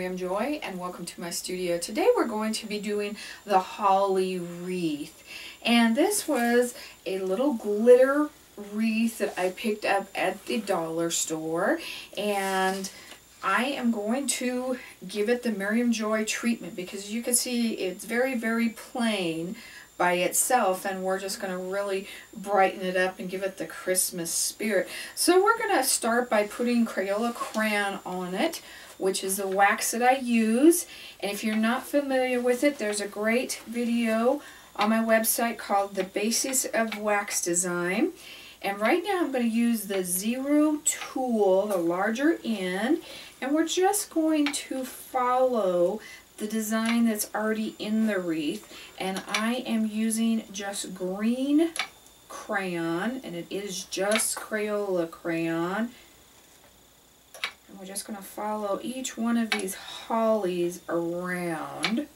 Miriam Joy and welcome to my studio. Today we're going to be doing the holly wreath, and this was a little glitter wreath that I picked up at the dollar store, and I am going to give it the Miriam Joy treatment because you can see it's very plain by itself, and we're just going to really brighten it up and give it the Christmas spirit. So we're going to start by putting Crayola crayon on it, which is the wax that I use. And if you're not familiar with it, there's a great video on my website called The Basics of Wax Design. And right now I'm going to use the 0 tool, the larger end, and we're just going to follow the design that's already in the wreath. And I am using just green crayon, and it is just Crayola crayon. And we're just going to follow each one of these hollies around.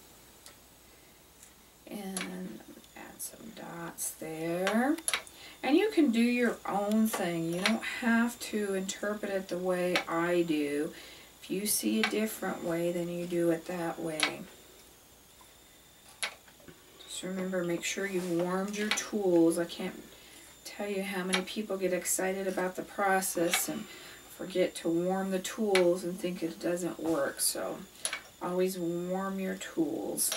And add some dots there. And you can do your own thing. You don't have to interpret it the way I do. If you see a different way, then you do it that way. Just remember, make sure you've warmed your tools. I can't tell you how many people get excited about the process and forget to warm the tools and think it doesn't work. So always warm your tools.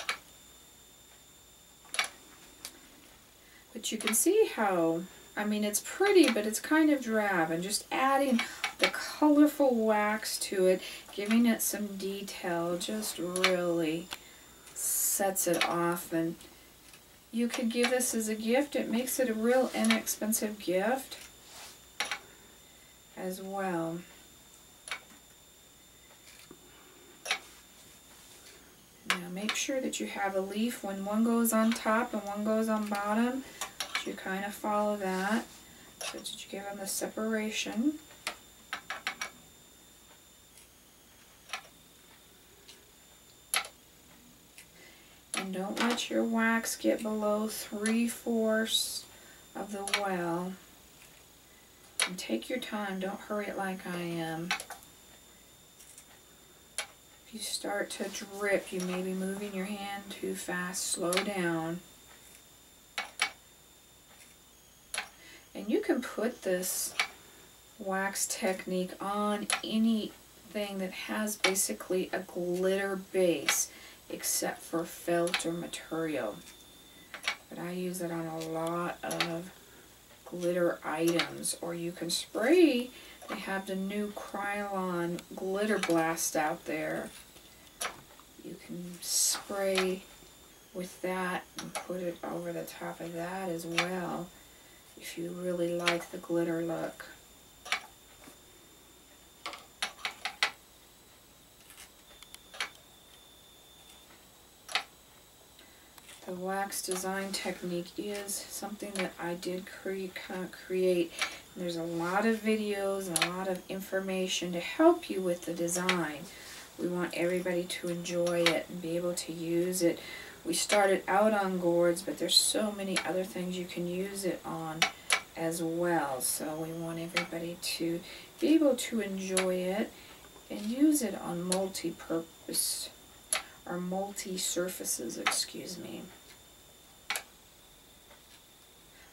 But you can see how, I mean, it's pretty, but it's kind of drab, and just adding the colorful wax to it, giving it some detail, just really sets it off. And you could give this as a gift. It makes it a real inexpensive gift as well. Now make sure that you have a leaf when one goes on top and one goes on bottom. You kind of follow that so that you give them the separation. And don't let your wax get below 3/4 of the well. And take your time, don't hurry it like I am. If you start to drip, you may be moving your hand too fast. Slow down. And you can put this wax technique on anything that has basically a glitter base, except for felt or material. But I use it on a lot of glitter items. Or you can spray. They have the new Krylon glitter blast out there. You can spray with that and put it over the top of that as well, if you really like the glitter look. The wax design technique is something that I did create. There's a lot of videos and a lot of information to help you with the design. We want everybody to enjoy it and be able to use it. We started out on gourds, but there's so many other things you can use it on as well. So we want everybody to be able to enjoy it and use it on multi-purpose or multi-surfaces, excuse me.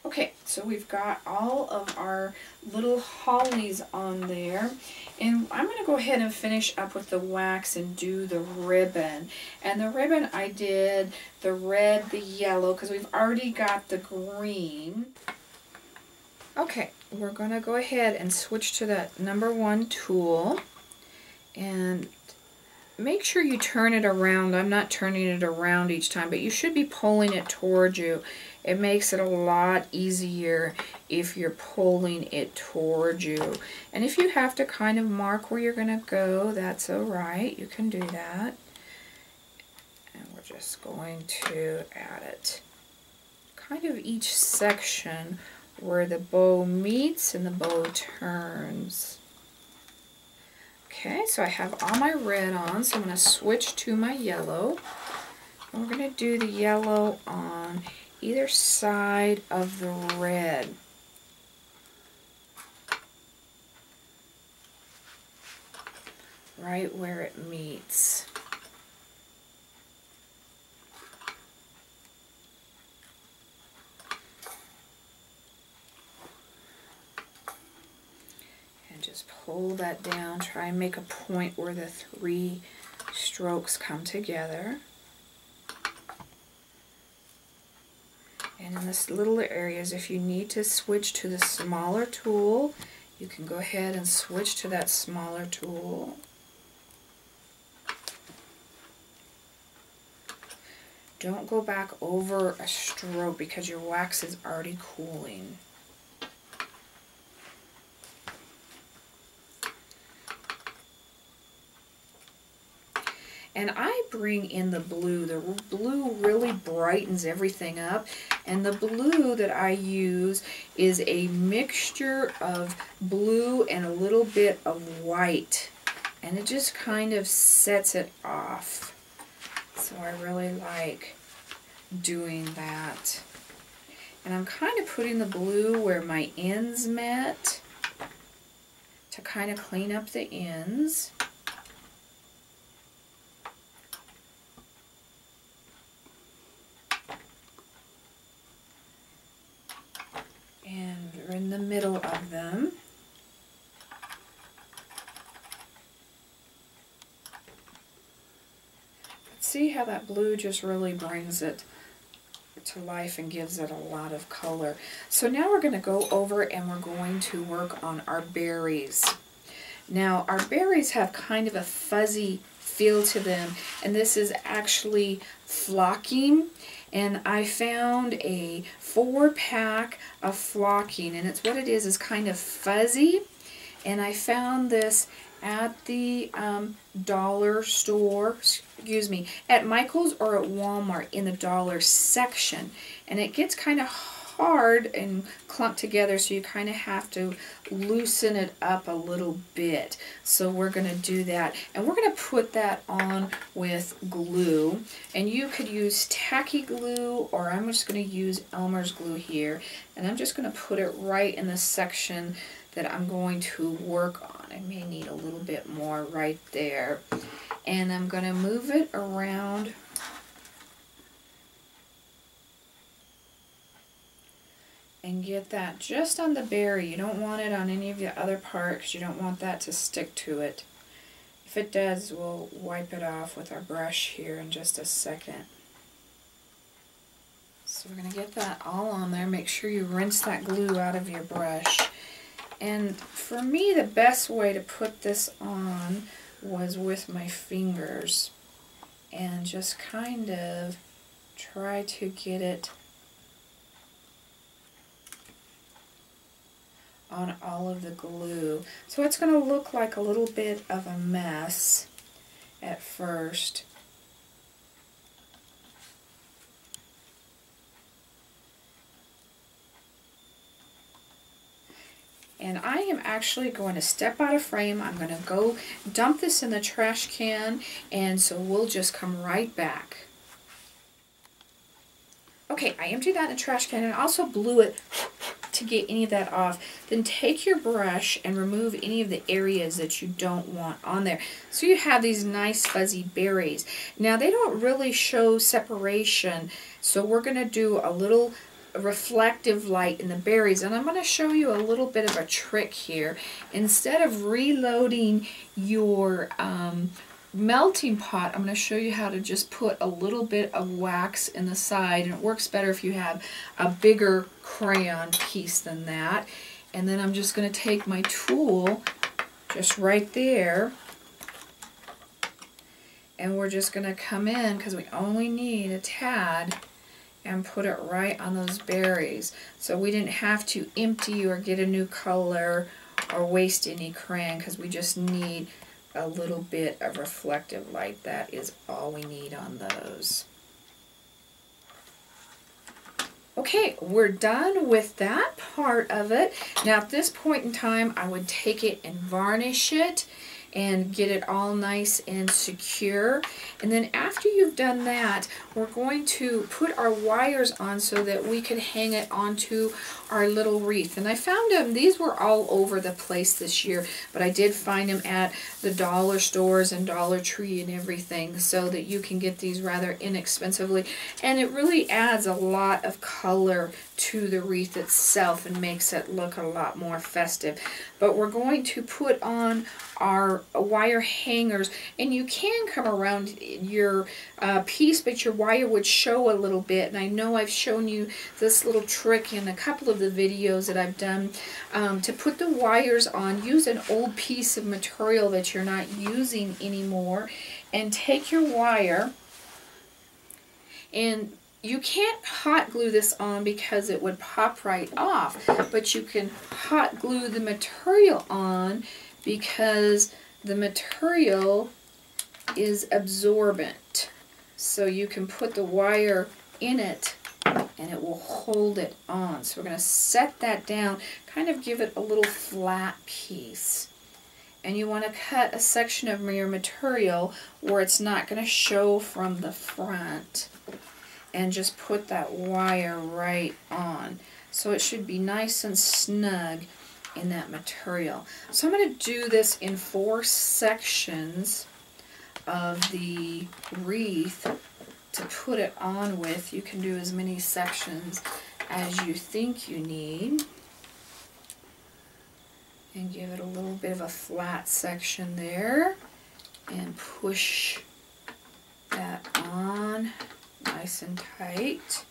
Okay, so we've got all of our little hollies on there, and I'm going to go ahead and finish up with the wax and do the ribbon. And the ribbon, I did the red, the yellow, because we've already got the green. Okay, we're going to go ahead and switch to that #1 tool, and make sure you turn it around. I'm not turning it around each time, but you should be pulling it towards you. It makes it a lot easier if you're pulling it towards you. And if you have to kind of mark where you're going to go, that's alright. You can do that. And we're just going to add it kind of each section where the bow meets and the bow turns. Okay, so I have all my red on, so I'm going to switch to my yellow. And we're going to do the yellow on either side of the red. Right where it meets. just pull that down, try and make a point where the 3 strokes come together. And in this little areas, if you need to switch to the smaller tool, you can go ahead and switch to that smaller tool. Don't go back over a stroke because your wax is already cooling. And I bring in the blue. The blue really brightens everything up. And the blue that I use is a mixture of blue and a little bit of white. And it just kind of sets it off. So I really like doing that. And I'm kind of putting the blue where my ends met to kind of clean up the ends. And we're in the middle of them. See how that blue just really brings it to life and gives it a lot of color. So now we're going to go over and we're going to work on our berries. Now our berries have kind of a fuzzy feel to them, and this is actually flocking. And I found a 4-pack of flocking, and it's what it is kind of fuzzy. And I found this at the dollar store, excuse me, at Michael's or at Walmart in the dollar section. And it gets kind of hard and clumped together, so you kind of have to loosen it up a little bit. So we're going to do that. And we're going to put that on with glue. And you could use tacky glue, or I'm just going to use Elmer's glue here. And I'm just going to put it right in the section that I'm going to work on. I may need a little bit more right there. And I'm going to move it around and get that just on the berry. You don't want it on any of the other parts. You don't want that to stick to it. If it does, we'll wipe it off with our brush here in just a second. So we're going to get that all on there. Make sure you rinse that glue out of your brush. And for me, the best way to put this on was with my fingers. And just kind of try to get it on all of the glue. So it's going to look like a little bit of a mess at first. And I am actually going to step out of frame. I'm going to go dump this in the trash can, and so we'll just come right back. Okay, I emptied that in the trash can and also blew it to get any of that off. Then take your brush and remove any of the areas that you don't want on there. So you have these nice fuzzy berries. Now they don't really show separation, so we're going to do a little reflective light in the berries, and I'm going to show you a little bit of a trick here. Instead of reloading your melting pot, I'm going to show you how to just put a little bit of wax in the side, and it works better if you have a bigger crayon piece than that. And then I'm just going to take my tool just right there, and we're just going to come in, because we only need a tad, and put it right on those berries. So we didn't have to empty or get a new color or waste any crayon, because we just need a little bit of reflective light. That is all we need on those. Okay, we're done with that part of it. Now at this point in time, I would take it and varnish it. and get it all nice and secure. And then after you've done that, we're going to put our wires on so that we could hang it onto our little wreath. And I found them, these were all over the place this year, but I did find them at the dollar stores and Dollar Tree and everything, so that you can get these rather inexpensively. And it really adds a lot of color to the wreath itself and makes it look a lot more festive. But we're going to put on our wire hangers, and you can come around your piece, but your wire would show a little bit. And I know I've shown you this little trick in a couple of the videos that I've done to put the wires on. Use an old piece of material that you're not using anymore, and take your wire, and you can't hot glue this on because it would pop right off, but you can hot glue the material on because the material is absorbent. So you can put the wire in it and it will hold it on. So we're going to set that down, kind of give it a little flat piece. And you want to cut a section of your material where it's not going to show from the front, and just put that wire right on. So it should be nice and snug in that material. So I'm going to do this in 4 sections of the wreath to put it on with. You can do as many sections as you think you need. And give it a little bit of a flat section there. And push that on nice and tight.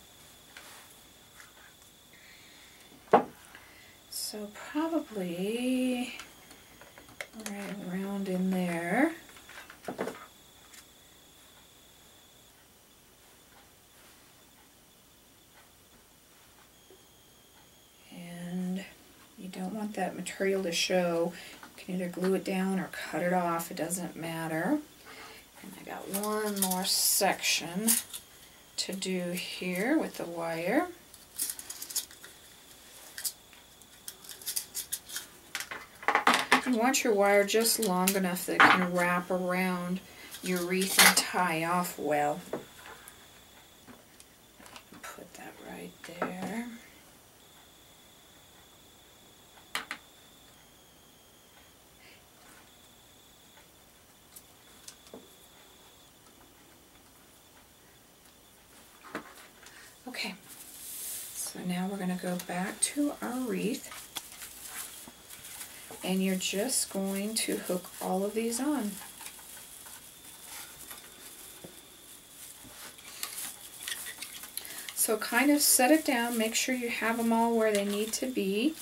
So probably right around in there. And you don't want that material to show. You can either glue it down or cut it off, it doesn't matter. And I got one more section to do here with the wire. You want your wire just long enough that it can wrap around your wreath and tie off well. Put that right there. Okay, so now we're going to go back to our wreath, and you're just going to hook all of these on. So kind of set it down, make sure you have them all where they need to be.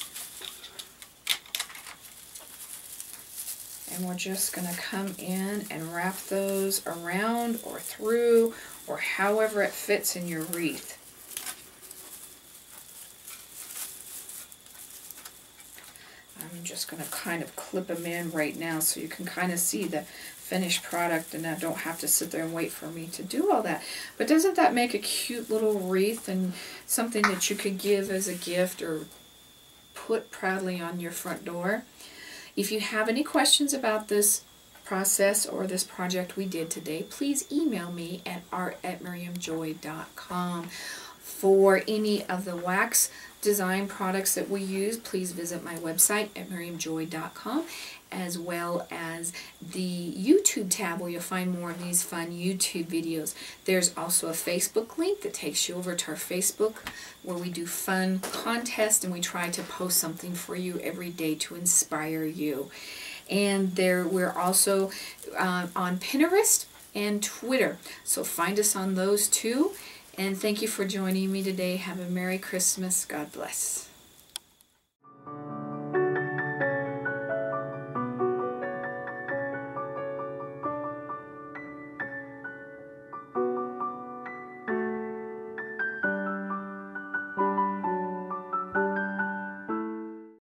And we're just going to come in and wrap those around or through or however it fits in your wreath. I'm just going to kind of clip them in right now so you can kind of see the finished product, and I don't have to sit there and wait for me to do all that. But doesn't that make a cute little wreath and something that you could give as a gift or put proudly on your front door? If you have any questions about this process or this project we did today, please email me at art@miriamjoy.com. For any of the wax design products that we use, please visit my website at miriamjoy.com, as well as the YouTube tab where you'll find more of these fun YouTube videos. There's also a Facebook link that takes you over to our Facebook where we do fun contests and we try to post something for you every day to inspire you. And we're also on Pinterest and Twitter, so find us on those too. And thank you for joining me today. Have a Merry Christmas. God bless.